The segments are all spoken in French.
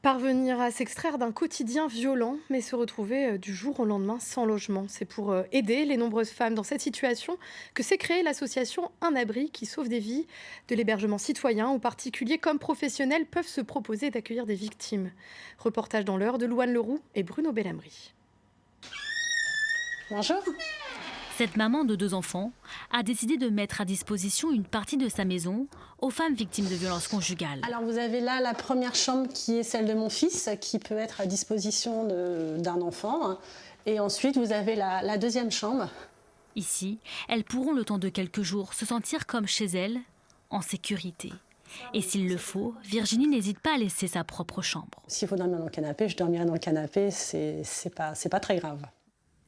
Parvenir à s'extraire d'un quotidien violent, mais se retrouver du jour au lendemain sans logement. C'est pour aider les nombreuses femmes dans cette situation que s'est créée l'association Un Abri qui sauve des vies. De l'hébergement citoyen ou particuliers comme professionnels peuvent se proposer d'accueillir des victimes. Reportage dans l'heure de Louane Leroux et Bruno Bellamri. Bonjour. Cette maman de 2 enfants a décidé de mettre à disposition une partie de sa maison aux femmes victimes de violences conjugales. Alors vous avez là la première chambre qui est celle de mon fils qui peut être à disposition d'un enfant. Et ensuite vous avez la deuxième chambre. Ici, elles pourront le temps de quelques jours se sentir comme chez elles, en sécurité. Et s'il le faut, Virginie n'hésite pas à laisser sa propre chambre. S'il faut dormir dans le canapé, je dormirai dans le canapé, c'est pas très grave.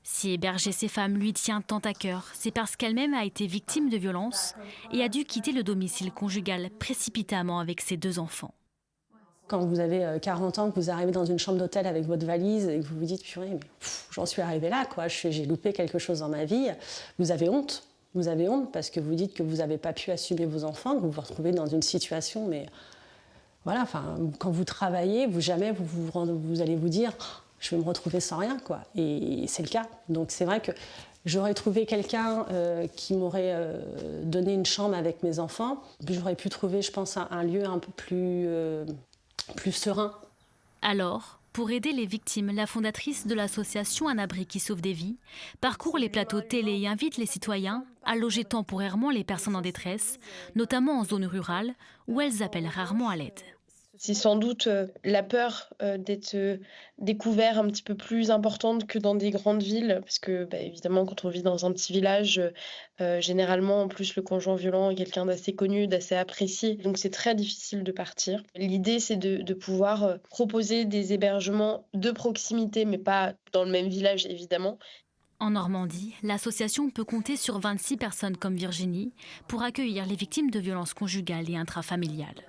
Si héberger ces femmes lui tient tant à cœur, c'est parce qu'elle-même a été victime de violences et a dû quitter le domicile conjugal précipitamment avec ses 2 enfants. Quand vous avez 40 ans, que vous arrivez dans une chambre d'hôtel avec votre valise et que vous vous dites « purée, mais j'en suis arrivée là, quoi. J'ai loupé quelque chose dans ma vie », vous avez honte. Vous avez honte parce que vous dites que vous n'avez pas pu assumer vos enfants, que vous vous retrouvez dans une situation, mais voilà, enfin, quand vous travaillez, jamais vous allez vous dire « je vais me retrouver sans rien », quoi. Et c'est le cas. Donc c'est vrai que j'aurais trouvé quelqu'un qui m'aurait donné une chambre avec mes enfants. J'aurais pu trouver, je pense, un lieu un peu plus serein. Alors, pour aider les victimes, la fondatrice de l'association Un Abri qui sauve des vies parcourt les plateaux télé et invite les citoyens à loger temporairement les personnes en détresse, notamment en zone rurale où elles appellent rarement à l'aide. C'est sans doute la peur d'être découvert un petit peu plus importante que dans des grandes villes, parce que évidemment quand on vit dans un petit village, généralement en plus le conjoint violent est quelqu'un d'assez connu, d'assez apprécié, donc c'est très difficile de partir. L'idée c'est de pouvoir proposer des hébergements de proximité, mais pas dans le même village évidemment. En Normandie, l'association peut compter sur 26 personnes comme Virginie pour accueillir les victimes de violences conjugales et intrafamiliales.